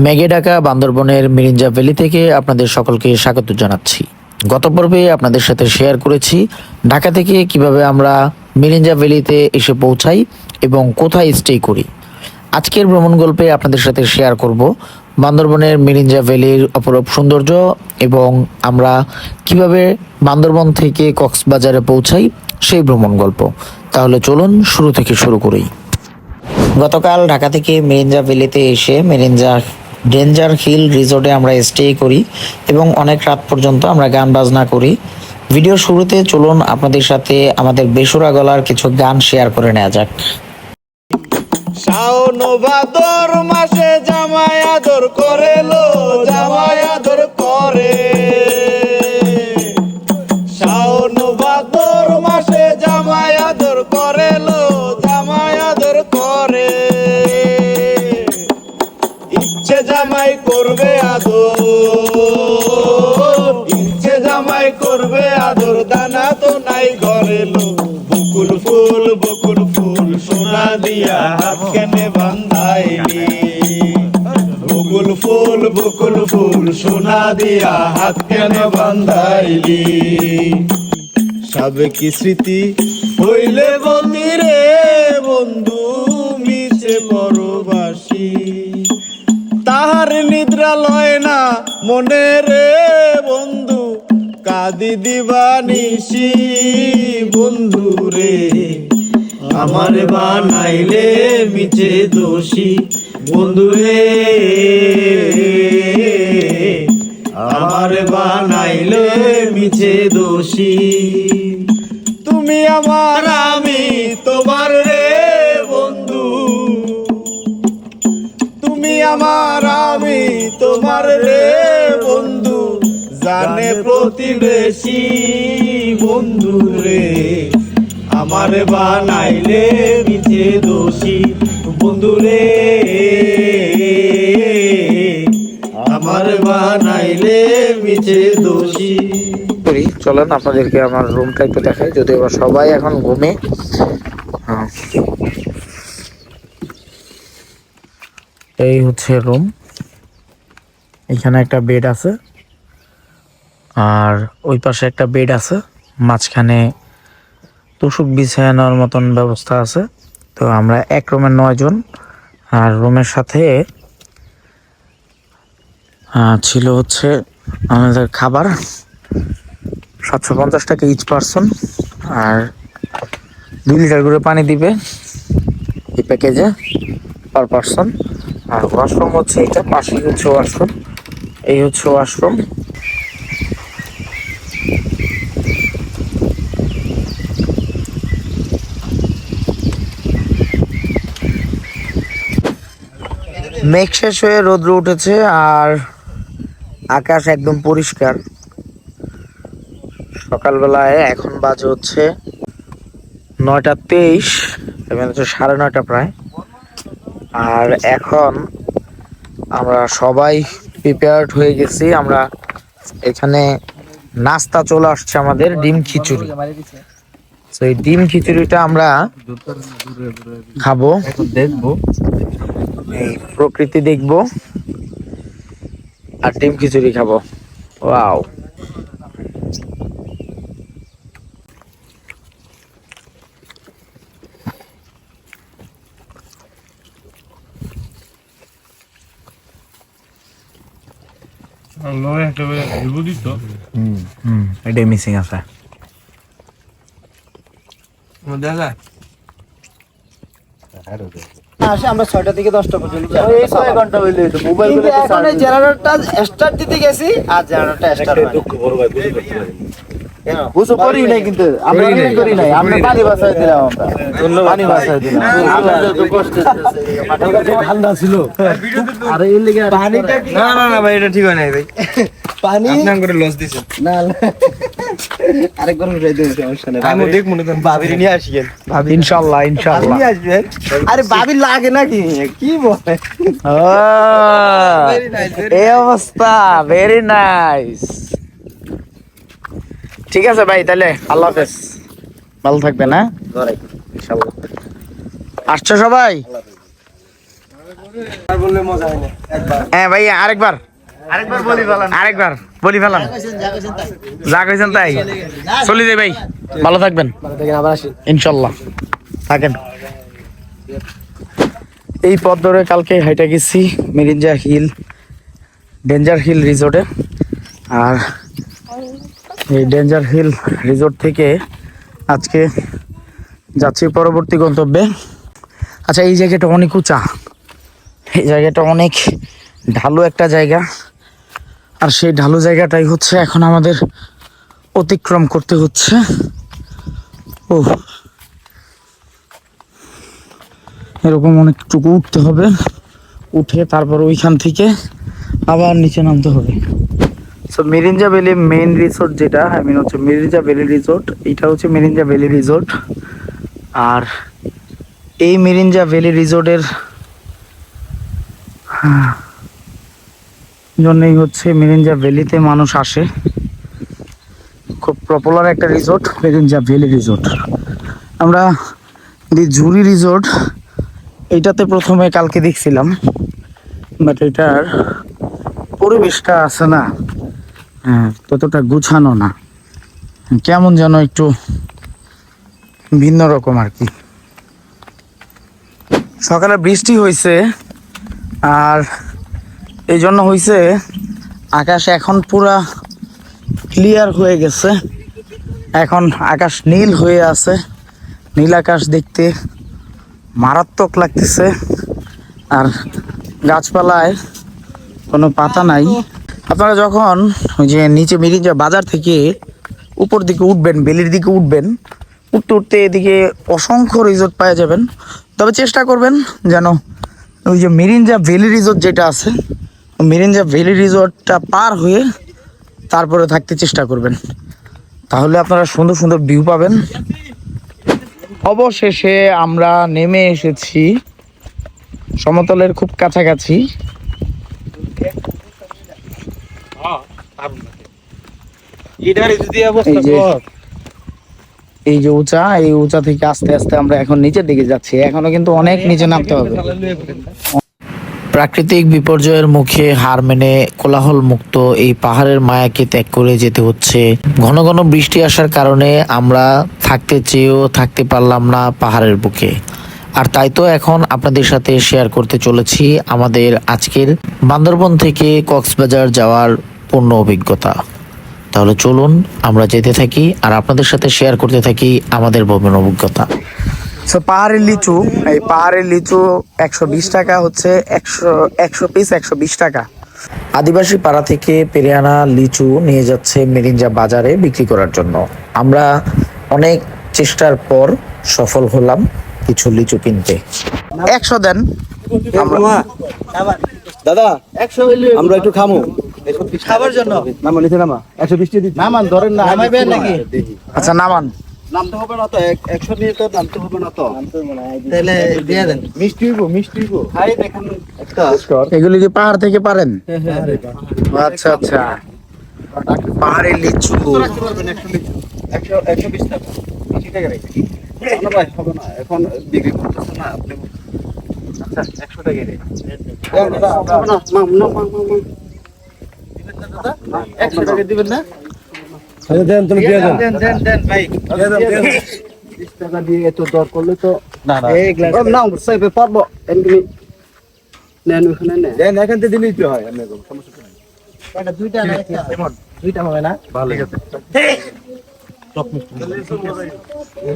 মেঘে ঢাকা বান্দরবনের মিরিঞ্জা ভ্যালি থেকে আপনাদের সকলকে স্বাগত জানাচ্ছি। গত পর্বে আপনাদের সাথে শেয়ার করেছি ঢাকা থেকে কিভাবে আমরা মিরিঞ্জা ভ্যালিতে এসে পৌঁছাই এবং কোথায় স্টে করি। আজকের ভ্রমণ গল্পে আপনাদের সাথে শেয়ার করব বান্দরবনের মিরিঞ্জা ভ্যালির অপরূপ সৌন্দর্য এবং আমরা কিভাবে বান্দরবন থেকে কক্সবাজারে পৌঁছাই সেই ভ্রমণ গল্প। তাহলে চলুন শুরু থেকে শুরু করি। গতকাল ঢাকা থেকে মিরিঞ্জা ভ্যালিতে এসে মিরিঞ্জা ডেঞ্জার হিল রিসোর্টে আমরা স্টে করি এবং অনেক রাত পর্যন্ত আমরা গান বাজনা করি। ভিডিও শুরুতে চলুন আপনাদের সাথে আমাদের বেসুরা গলার কিছু গান শেয়ার করে নেওয়া যাক। শাওন ভাদর মাসে জামাই আদর করে লো, জামাই আদর করে। শাওন ভাদর মাসে জামাই আদর করে লো, জামাই আদর করে। ইচ্ছে জামাই করবে আদর, ইচ্ছে জামাই করবে আদর, দানা তো নাই ঘরে লো। বকুল ফুল বকুল ফুল সোনা দিয়া হাত কেনে বান্ধাইলি। বকুল ফুল সোনা দিয়া হাত কেনে বান্ধাইলি। সাবেকি স্মৃতি হইলে বন্দি রে বন্ধু, মিছে পরবাসী। তাহার নিদ্রা লয় না মনে রে বন্ধু, কাঁদি দিবানিসি বন্ধু রে। আমার বানাইলে মিছে দোষী বন্ধু রে, আমার বানাইলে মিছে দোষী। তুমি আমার আমি তোমার রে বন্ধু, তুমি আমার আমি তোমার রে বন্ধু, জানে প্রতিবেশী বন্ধু রে। আমার বানাইলে মিছে দোষী বন্ধু রে, আমার বানাইলে মিছে দোষী। চলেন আপনাদেরকে আমার রুমটা একটু দেখাই, যদিও বা সবাই এখন ঘুমে। এই হচ্ছে রুম, এখানে একটা বেড আছে আর ওই পাশে একটা বেড আছে, মাঝখানে তুষক বিছানার মতন ব্যবস্থা আছে। তো আমরা এক রুমের 9 জন, আর রুমের সাথে ছিল হচ্ছে আমাদের খাবার 750 টাকা ইচ পারসন, আর 2 লিটার করে পানি দিবে এই প্যাকেজে পার পারসন। আর ওয়াশরুম হচ্ছে এটা, পাশেই হচ্ছে ওয়াশরুম, এই হচ্ছে ওয়াশরুম। মেঘ শেষ হয়ে রোদ্র উঠেছে আর আকাশ একদম পরিষ্কার। সকালবেলায় এখন বাজে হচ্ছে 9:23, এবং হচ্ছে 9:30 প্রায়। আর এখন আমরা সবাই প্রিপেয়ার্ড হয়ে গেছি। আমরা এখানে নাস্তা চলে আসছে আমাদের, ডিম খিচুড়ি। তো এই ডিম খিচুড়িটা আমরা খাবো, দেখবো, এই প্রকৃতি দেখবো আর ডিম খিচুড়ি খাবো। ওয়াও, এটাই মিসিং আছে। আমরা 6টা থেকে 10টা পর্যন্ত এখন এই জেনারেটরটা স্টার্ট দিতে গেছি আর জেনারেটরটা স্টার্ট বুঝো করি নাই, কিন্তু আমরা করি নাই, আমরা পানি বাসায় দিলাম, আমরা পানি বাসায় দিলাম। ঠান্ডা ছিল আরে এর লাগি পানিটা না না না ভাই, এটা ঠিক হয় নাই ভাই, পানি আপনার করে লস দিছেন না। আরেকবার উঠাই দেব, সমস্যা নাই। আমি দেখ মনে করেন ভাবির নিয়ে আসিয়েন, ভাবি ইনশাআল্লাহ ইনশাআল্লাহ নিয়ে আসবেন। আরে ভাবি লাগে নাকি, কি বলে? এই অবস্থা, ভেরি নাইস। ঠিক আছে ভাই, তাহলে আল্লাহ হাফেজ, ভালো থাকবেন। হ্যাঁ, ইনশাআল্লাহ। আসছো সবাই? আর বললে মজা হয় না একবার হ্যাঁ ভাই আরেকবার বলি ফেলান যা কইছেন তাই চলে যাই ভাই, ভালো থাকবেন, আবার আসি ইনশাল্লাহ থাকেন। এই পথ ধরে কালকে হাইটা গেছি মিরিঞ্জা হিল, ডেঞ্জার হিল রিসোর্টে। আর এই ডেঞ্জার হিল রিসোর্ট থেকে আজকে যাচ্ছি পরবর্তী গন্তব্যে। আচ্ছা, এই জায়গাটা অনেক উঁচা, এই জায়গাটা অনেক ঢালু একটা জায়গা, আর সেই ঢালু জায়গাটাই হচ্ছে এখন আমাদের অতিক্রম করতে হচ্ছে। ও এরকম অনেকটুকু উঠতে হবে, উঠে তারপর ওইখান থেকে আবার নিচে নামতে হবে। So Mirinja valley main resort যেটা, আই মিন হচ্ছে মিরিঞ্জা ভ্যালি রিসোর্ট, এটা হচ্ছে মিরিঞ্জা ভ্যালি রিসোর্ট। আর এই মিরিঞ্জা ভ্যালি রিসোর্টের জন্যই হচ্ছে মিরিঞ্জা ভ্যালিতে মানুষ আসে। খুব পপুলার একটা রিসোর্ট মিরিঞ্জা ভ্যালি রিসোর্ট। আমরা দি জুরি রিসোর্ট এইটাতে প্রথমে কালকে দেখছিলাম, বাট এটার পরিবেশটা আছে না, হ্যাঁ ততটা গুছানো না, কেমন যেন একটু ভিন্ন রকম আর কি। সকালে বৃষ্টি হয়েছে, আর এই জন্য হয়েছে আকাশ এখন পুরা ক্লিয়ার হয়ে গেছে, এখন আকাশ নীল হয়ে আছে, নীল আকাশ দেখতে মারাত্মক লাগতেছে। আর গাছপালায় কোনো পাতা নাই। আপনারা যখন ওই যে নিচে মিরিঞ্জা বাজার থেকে উপর দিকে উঠবেন, বেলির দিকে উঠবেন, উঠতে উঠতে এদিকে অসংখ্য রিসোর্ট পাওয়া যাবেন। তবে চেষ্টা করবেন যেন ওই যে মিরিঞ্জা ভ্যালি রিসোর্ট যেটা আছে, মিরিঞ্জা ভ্যালি রিসোর্টটা পার হয়ে তারপরে থাকতে চেষ্টা করবেন, তাহলে আপনারা সুন্দর সুন্দর ভিউ পাবেন। অবশেষে আমরা নেমে এসেছি সমতলের খুব কাছাকাছি। এই যে উঁচা, এই উঁচা থেকে আস্তে আস্তে আমরা এখন নিচের দিকে যাচ্ছি, এখনো কিন্তু অনেক নিচে নামতে হবে। প্রাকৃতিক বিপর্যয়ের মুখে হার মেনে কোলাহল মুক্ত এই পাহাড়ের মায়াকে ত্যাগ করে যেতে হচ্ছে। ঘন ঘন বৃষ্টি আসার কারণে আমরা থাকতে চেয়েও থাকতে পারলাম না পাহাড়ের বুকে। আর তাই তো এখন আপনাদের সাথে শেয়ার করতে চলেছি আমাদের আজকের বান্দরবন থেকে কক্সবাজার যাওয়ার পূর্ণ অভিজ্ঞতা। তাহলে চলুন আমরা যেতে থাকি আর আপনাদের সাথে শেয়ার করতে থাকি আমাদের ভ্রমণ অভিজ্ঞতা। সো পাহাড়ের লিচু, এই পাহাড়ের লিচু 120 টাকা হচ্ছে, 100 পিস 120 টাকা। আদিবাসী পাড়া থেকে পেরে আনা লিচু নিয়ে যাচ্ছে মিরিঞ্জা বাজারে বিক্রি করার জন্য। আমরা অনেক চেষ্টার পর সফল হলাম কিছু লিচু কিনতে। 100 দেন দাদা, আমরা একটু খামো খাবার জন্য নামা নিচে নামা 120 টাকা দিচ্ছি। নামান ধরেন না, নামাইবেন নাকি? আচ্ছা নামান, নামতে হবে না তো, 100 নিয়ে তো নামতে হবে না তো, তাহলে দিয়ে দেন। মিষ্টি হইব খাই দেখেন একটা। এগুলি কি পাহাড় থেকে পারেন? আচ্ছা আচ্ছা, পাহাড়ের লিচু রাখতে পারবেন 120 টাকা, 80 টাকা রেখে না ভাই, হবে না এখন বিক্রি করতেছে না আপনি। আচ্ছা 100 টাকা রে দাদা, হবে না দাদা, 100 টাকা দিবেন না? দেন, তুমি দিয়ে দেন। দেন ভাই, 20 টাকা দিয়ে এত দর করলে তো না নাও সাইবে পারবো এমনি নেন, ওখানে নেন দেন, এখান থেকে দিলেই তো হয়, আপনার কোনো সমস্যা নেই। এটা দুইটা না একটা, দুইটা হবে না? ভালো আছে।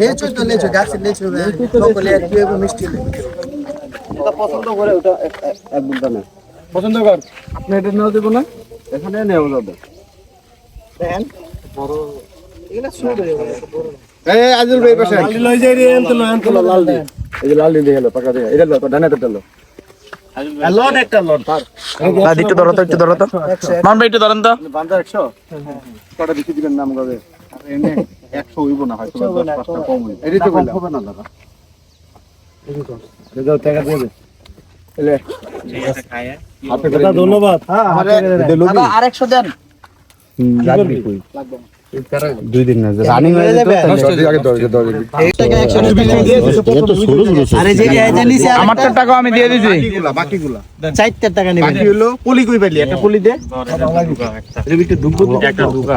লেচু তো লেচু, গাছের লেচু, সকলে আর কি হবে মিষ্টি লেচু। এটা পছন্দ করে ওটা এক বুদ্ধা না পছন্দ কর, আপনি এটা নেওয়া দেবো না, এখানে নেওয়া যাবে। দেন বড় এগুলা ছোট বড়। এই আজিল ভাই পাশে লাল লই যাই রে, এনতো লাল দি, এই যে লাল দি গেল পাকা দিয়ে, এটা লো তো ডানে তো লো। লট একটা লট একটু ধরো তো, একটু ধরো তো মান ভাই, একটু ধরেন তো। বান্দা 100 কটা বিক্রি দিবেন নাম গাবে, এনে 100 হইব না, হয়তো 10-5টা কম হইব। এটাই তো বললাম, হবে না দাদা, এই দাও টাকা দিয়ে দে, এলে আপনি কথা ধন্যবাদ। হ্যাঁ দাদা আরেকশো দেন। লাগবে কই, 2 দিন না রানিং হয়ে যাবে আরে যে নিচে আমারটার টাকা আমি দিয়ে দিছি বাকিগুলা 4 টাকা নেবেন বাকি হলো পুলি কই পাইলি একটা পুলি দে এর ভিতরে ঢুকবো একটা ঢুকা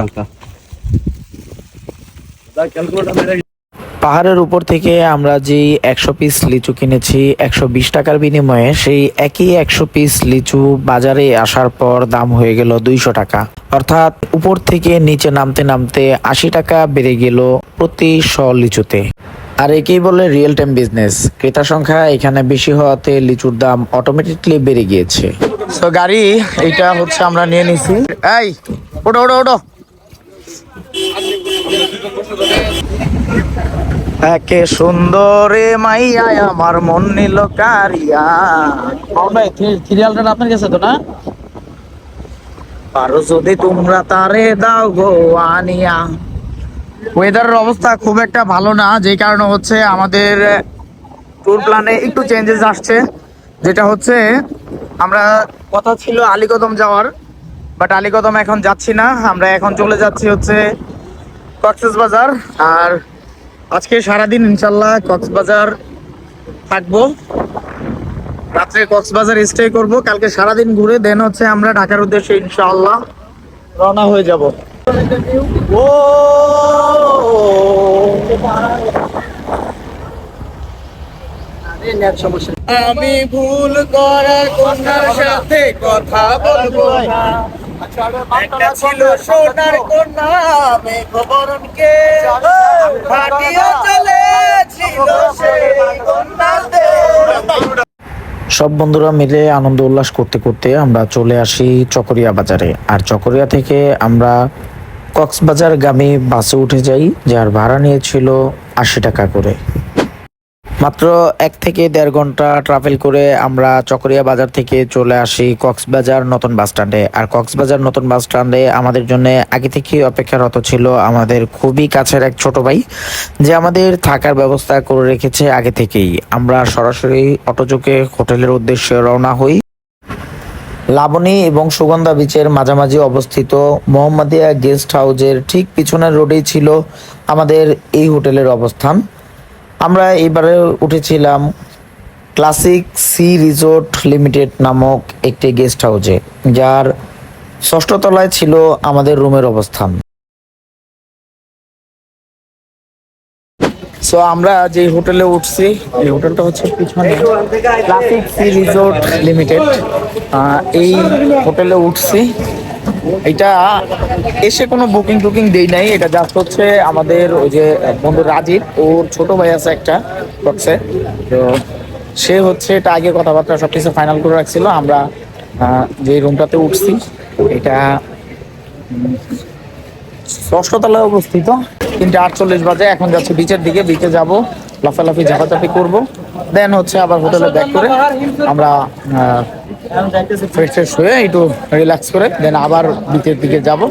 পাহাড়ের উপর থেকে আমরা যেই 100 পিস লিচু কিনেছি 120 টাকার বিনিময়ে, সেই একই 100 পিস লিচু বাজারে আসার পর দাম হয়ে গেল 200 টাকা। অর্থাৎ উপর থেকে নিচে নামতে নামতে 80 টাকা বেড়ে গেল প্রতি 100 লিচুতে। আর একেই বলে রিয়েল টাইম বিজনেস। ক্রেতা সংখ্যা এখানে বেশি হওয়াতে লিচুর দাম অটোমেটিকলি বেড়ে গিয়েছে। তো গাড়ি এটা হচ্ছে আমরা নিয়ে নিছি। এই ওটো ওটো ওটো, একে সুন্দরে মাইয়া আমার মন নিল কারিয়া। ভাই সিরিয়ালটা আপনার কাছে তো না? পারো যদি তোমরা তারে দাও গো আনিয়া। ওয়েদারের অবস্থা খুব একটা ভালো না, যে কারণে হচ্ছে আমাদের ট্যুর প্ল্যানে একটু চেঞ্জেস আসছে। যেটা হচ্ছে আমরা কথা ছিল আলীকদম যাওয়ার, বাট আলীকদম এখন যাচ্ছি না। আমরা এখন চলে যাচ্ছি হচ্ছে কক্সবাজার। আর আজকে সারাদিন ইনশাল্লাহ কক্সবাজার থাকবো, রাত্রে কক্সবাজার স্টে করব। কালকে সারাদিন ঘুরে দেন হচ্ছে আমরা ঢাকার উদ্দেশ্যে ইনশাআল্লাহ রওনা হয়ে যাব। ও আমি ভুল করার কন্যার সাথে কথা বলবো না। একটা ছিল সোনার কন্যা মেঘবরণকে ফাটিয়ে চলেছিল সেই কন্যাতে। সব বন্ধুরা মিলে আনন্দ উল্লাস করতে করতে আমরা চলে আসি চকরিয়া বাজারে। আর চকরিয়া থেকে আমরা কক্সবাজার গামী বাসে উঠে যাই, যার ভাড়া নিয়েছিল 80 টাকা করে। মাত্র 1 থেকে 1.5 ঘন্টা ট্রাভেল করে আমরা চকরিয়া বাজার থেকে চলে আসি কক্সবাজার নতুন বাস স্ট্যান্ডে। আর কক্সবাজার নতুন বাস স্ট্যান্ডে আমাদের জন্য আগে থেকে অপেক্ষারত ছিল আমাদের খুবই কাছের এক ছোট ভাই, যে আমাদের থাকার ব্যবস্থা করে রেখেছে আগে থেকেই। আমরা সরাসরি অটোযোগে হোটেলের উদ্দেশ্যে রওনা হই। লাবণী এবং সুগন্ধা বিচের মাঝামাঝি অবস্থিত মোহাম্মদিয়া গেস্ট হাউসের ঠিক পিছনের রোডেই ছিল আমাদের এই হোটেলের অবস্থান। আমরা এবারে উঠেছিলাম ক্লাসিক সি রিসোর্ট লিমিটেড নামক একটি গেস্ট হাউসে, যার 6ষ্ঠ তলায় ছিল আমাদের রুমের অবস্থান। সো আমরা যে হোটেলে উঠছি, এই হোটেলটা হচ্ছে পিছনে ক্লাসিক সি রিসোর্ট লিমিটেড। এই হোটেলে উঠছি, এটা এসে কোনো বুকিং টুকিং দেই নাই। এটা জাস্ট হচ্ছে আমাদের ওই যে বন্ধু রাজীব, ওর ছোট ভাই আছে একটা বক্সে, তো সে হচ্ছে এটা আগে কথাবার্তা সবকিছু ফাইনাল করে রাখছিল। আমরা যে রুমটাতে উঠছি এটা 6ষ্ঠ তলায় অবস্থিত। 3:48 বাজে, এখন যাচ্ছি বিচের দিকে। বিচে যাব, লাফালাফি ঝাপাঝাপি করব, দেন হচ্ছে আবার হোটেলে ব্যাক করে আমরা ফ্রেশ হয়ে একটু রিল্যাক্স করে দেন আবার বিচের দিকে যাব।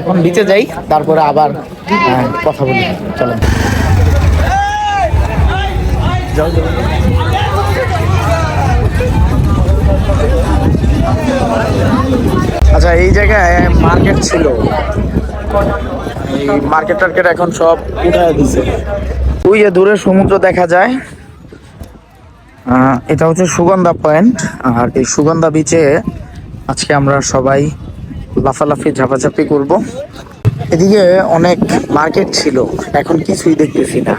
এখন বিচে যাই, তারপরে আবার কথা বলি। চলেন। আচ্ছা, এই জায়গায় মার্কেট ছিল, এই মার্কেট টার্কেট এখন সব উঠায় দিছে। ওই যে দূরে সমুদ্র দেখা যায়, এটা হচ্ছে সুগন্ধা পয়েন্ট। আর এই সুগন্ধা বিচে আজকে আমরা সবাই লাফালাফি ঝাপাঝাপি করব। এদিকে অনেক মার্কেট ছিল, এখন কিছুই দেখতেছি না।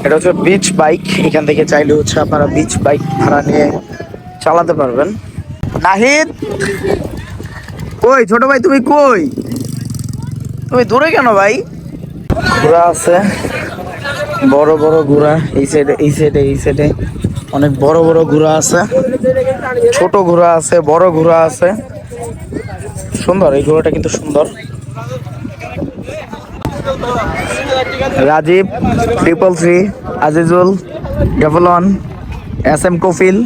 এটা হচ্ছে বিচ বাইক, এখান থেকে চাইলে হচ্ছে আপনারা বিচ বাইক ভাড়া নিয়ে চালাতে পারবেন। নাহিদ কই, ছোট ভাই তুমি কই? তুমি দূরে কেন ভাই? ঘোড়া আছে, বড় বড় ঘোড়া। এই সাইডে এই সাইডে এই সাইডে অনেক বড় বড় ঘোড়া আছে, ছোট ঘোড়া আছে, বড় ঘোড়া আছে। সুন্দর, এই ঘোড়াটা কিন্তু সুন্দর। রাজীব, 333, আজিজুল, ডেভলন, SM কফিল,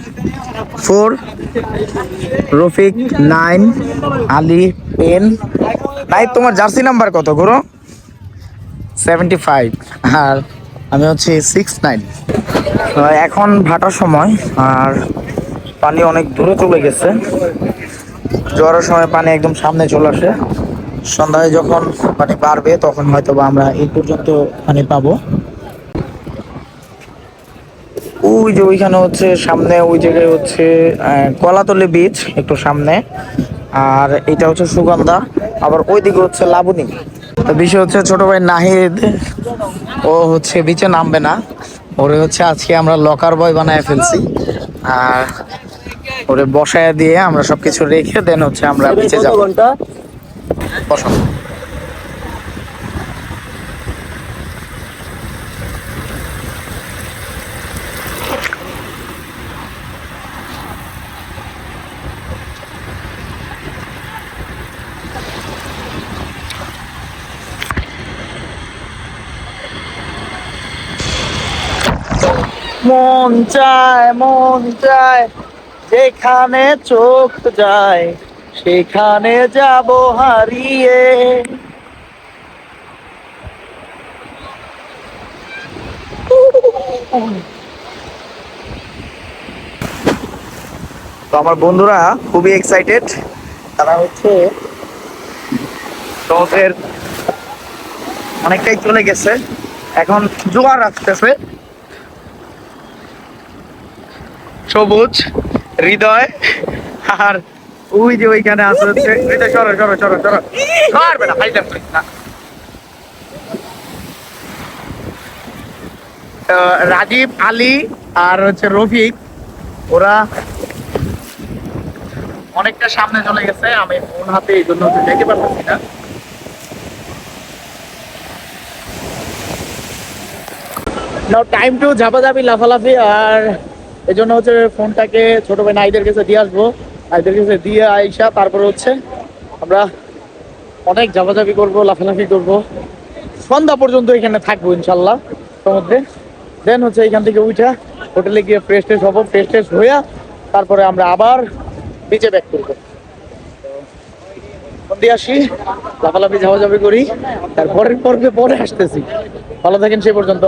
4, রফিক, 9, আলী, 10। নাই, তোমার জার্সি নাম্বার কত গুরু? 75। আর আমি হচ্ছে 69। এখন ভাটার সময়, আর পানি অনেক দূরে চলে গেছে। জোয়ারের সময় পানি একদম সামনে চলে আসে, সন্ধ্যায় যখন পানি বাড়বে তখন হয়তো বা আমরা এই পর্যন্ত পানি পাবো। ওই যে ওইখানে হচ্ছে সামনে ওই জায়গায় হচ্ছে কলাতলি বীচ একটু সামনে, আর এটা হচ্ছে সুগন্ধা, আবার ওইদিকে হচ্ছে লাবণী। তো বিষয় হচ্ছে ছোট ভাই নাহিদ, ও হচ্ছে বিচে নামবে না, ওরে হচ্ছে আজকে আমরা লকার বয় বানায় ফেলছি। আর ওরে বসায় দিয়ে আমরা সবকিছু রেখে দেন হচ্ছে আমরা বিচে যাবো। বসো। মন চায় যেখানে চোখ যায় সেখানে যাব হারিয়ে। তো আমার বন্ধুরা খুবই এক্সাইটেড, তারা হচ্ছে সমুদ্রের অনেকটাই চলে গেছে, এখন জোয়ার আসতেছে। সবুজ, হৃদয়, আর ওই যে ওইখানে আছে হচ্ছে হৃদয়। সরো সরো সরো সরো, পারবে না ফাইটার করিস না। রাজীব, আলী আর হচ্ছে রফিক, ওরা অনেকটা সামনে চলে গেছে, আমি ফোন হাতে এই জন্য দেখতে পারতেছি না। নাও টাইম টু ঝাপাঝাপি লাফালাফি, আর এই জন্য হচ্ছে ফোনটাকে ছোট ভাই নাইদের কাছে দিয়ে আসবো। নাইদের কাছে দিয়ে আইসা তারপরে হচ্ছে আমরা অনেক ঝাপাঝাপি করবো, লাফালাফি করবো, সন্ধ্যা পর্যন্ত এখানে থাকবো ইনশাল্লাহ সমুদ্রে। দেন হচ্ছে এখান থেকে উঠা হোটেলে গিয়ে ফ্রেশ ট্রেশ হবো, ফ্রেশ ট্রেশ হইয়া তারপরে আমরা আবার বিচে ব্যাক করবো। ফোন দিয়ে আসি, লাফালাফি ঝাপাঝাপি করি, তারপরের পর্বে পরে আসতেছি। ভালো থাকেন সেই পর্যন্ত।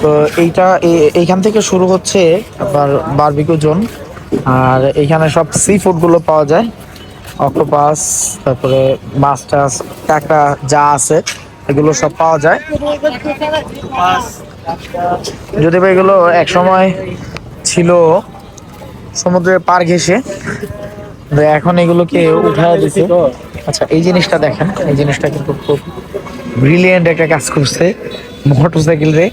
তো এইখান থেকে শুরু হচ্ছে আপনার বারবিকিউ জোন, আর এইখানে সব সি ফুড গুলো পাওয়া যায়, অক্টোপাস, তারপরে মাছ টাছ, কাঁকড়া যা আছে এগুলো সব পাওয়া যায়। যদি বা এগুলো এক সময় ছিল সমুদ্রের পার ঘেঁষে, এখন এগুলোকে উঠায় দিছে। আচ্ছা এই জিনিসটা দেখেন, এই জিনিসটা কিন্তু খুব ব্রিলিয়েন্ট একটা কাজ করছে, মোটরসাইকেল রে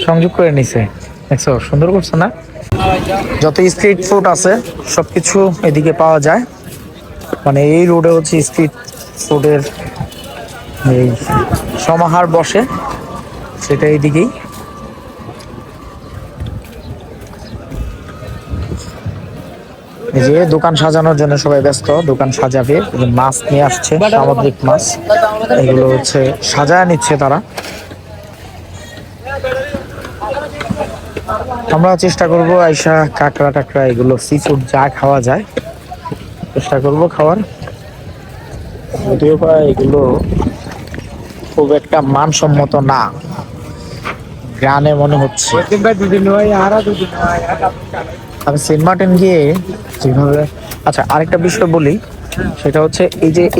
সংযোগ করে নিছে, দেখছো সুন্দর করছে না? যত স্ট্রিট ফুড আছে সবকিছু এদিকে পাওয়া যায়, মানে এই রোডে হচ্ছে স্ট্রিট ফুডের এই সমাহার বসে, সেটা এইদিকেই। এই যে দোকান সাজানোর জন্য সবাই ব্যস্ত, দোকান সাজাবে, মাছ নিয়ে আসছে, সামুদ্রিক মাছ, এগুলো হচ্ছে সাজায় নিচ্ছে তারা। আমরা চেষ্টা করব আইসা কাঁকড়া টাকড়া এগুলো সি ফুড যা খাওয়া যায় চেষ্টা করব খাওয়ার, যদিও বা এগুলো খুব একটা মানসম্মত না, গ্রানে মনে হচ্ছে। আমি সেন্ট মার্টিন গিয়ে যেভাবে, আচ্ছা আরেকটা বিষয় বলি, সেটা হচ্ছে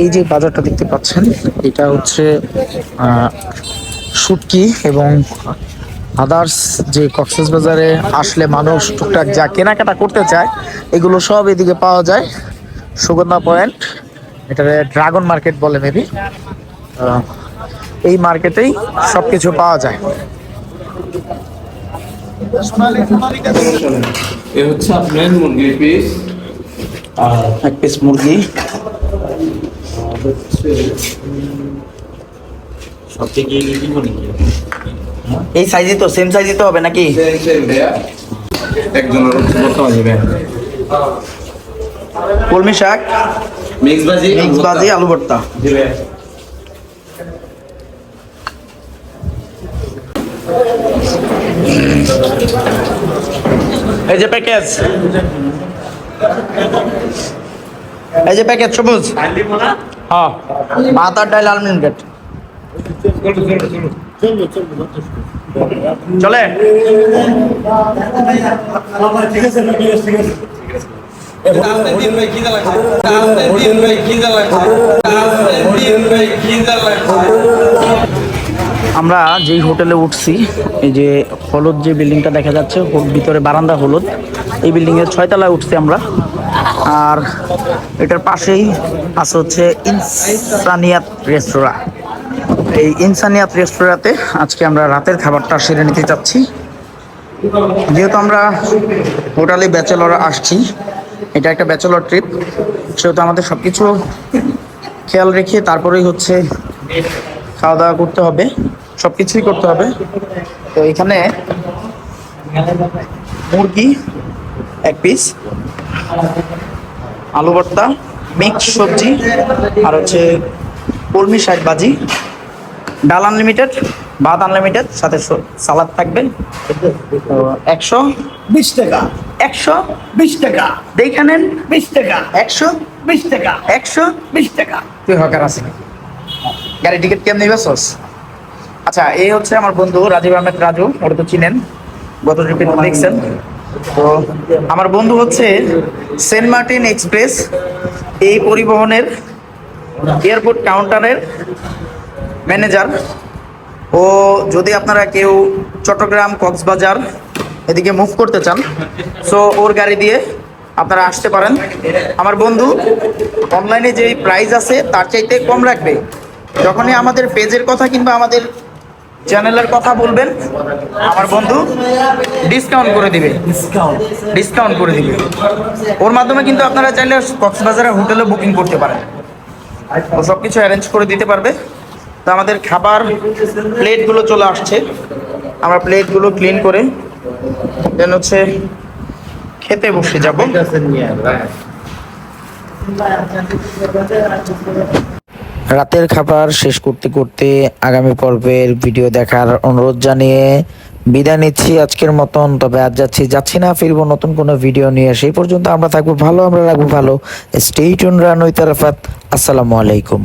এই যে বাজারটা দেখতে পাচ্ছেন, এটা হচ্ছে শুটকি এবং আদার্স যে কক্সবাজারে আসলে মানুষ টুকটাক যা কেনাকাটা করতে চায় এগুলো সব এদিকে পাওয়া যায়। সুগন্ধা পয়েন্ট, এটা ড্রাগন মার্কেট বলে মেবি, এই মার্কেটেই সবকিছু পাওয়া যায়। এ হচ্ছে আপনার মুরগির পিস, আর এক পিস মুরগি, সব থেকে এই সাইজই তো, সেম সাইজই তো হবে নাকি? একজনের বর্তমানে দেবেন কলমি শাক, মিক্স ভাজি আলু ভর্তা। দিবেন। এই যে প্যাকেজ, এই যে প্যাকেট সবুজ হ্যাঁ ভাত আর ডাল আনলিমিটেড চলে আমরা যেই হোটেলে উঠছি এই যে হলুদ যে বিল্ডিংটা দেখা যাচ্ছে ভিতরে বারান্দা হলুদ এই বিল্ডিং এর 6 তলায় উঠছি আমরা আর এটার পাশেই আছে হচ্ছে ইনসানিয়াত রেস্তোরাঁ এই ইনসানিয়াত রেস্তোরাঁতে আজকে আমরা রাতের খাবারটা সেরে নিতে চাচ্ছি যেহেতু আমরা হোটেলে ব্যাচেলর আসছি এটা একটা ব্যাচেলর ট্রিপ সেহেতু আমাদের সবকিছু খেয়াল রেখে তারপরেই হচ্ছে খাওয়া দাওয়া করতে হবে সবকিছুই করতে হবে তো এখানে মুরগি 1 পিস আলু ভর্তা মিক্স সবজি আর হচ্ছে কলমি শাক ভাজি ডাল আনলিমিটেড ভাত আনলিমিটেড সাথে সালাদ থাকবে তো 120 টাকা 120 টাকা দেখে নেন 20 টাকা 120 টাকা 120 টাকা তুই হকার আছে গাড়ি টিকিট কেমন নিবেছস আচ্ছা এই হচ্ছে আমার বন্ধু রাজীব আহমেদ রাজু ওটা তো চিনেন গত ট্রিপে দেখছেন তো আমার বন্ধু হচ্ছে সেন্ট মার্টিন এক্সপ্রেস এই পরিবহনের এয়ারপোর্ট কাউন্টারের ম্যানেজার ও যদি আপনারা কেউ চট্টগ্রাম কক্সবাজার এদিকে মুভ করতে চান সো ওর গাড়ি দিয়ে আপনারা আসতে পারেন আমার বন্ধু অনলাইনে যে প্রাইস আছে তার চাইতে কম রাখবে যখনই আমাদের পেজের কথা কিংবা আমাদের চ্যানেলের কথা বলবেন আমার বন্ধু ডিসকাউন্ট করে দিবে ডিসকাউন্ট করে দিবে ওর মাধ্যমে কিন্তু আপনারা চাইলে কক্সবাজারের হোটেলে বুকিং করতে পারেন ও সব কিছু অ্যারেঞ্জ করে দিতে পারবে তো আমাদের খাবার প্লেটগুলো চলে আসছে আমরা প্লেটগুলো ক্লিন করে দেন হচ্ছে খেতে বসে যাব রাতের খাবার শেষ করতে করতে আগামী পর্বের ভিডিও দেখার অনুরোধ জানিয়ে বিদায় নিচ্ছি আজকের মতন তবে আজ যাচ্ছি না ফিরবো নতুন কোনো ভিডিও নিয়ে সেই পর্যন্ত আমরা থাকবো ভালো আমরা রাখবো ভালো stay tune run with Arafat আসসালামু আলাইকুম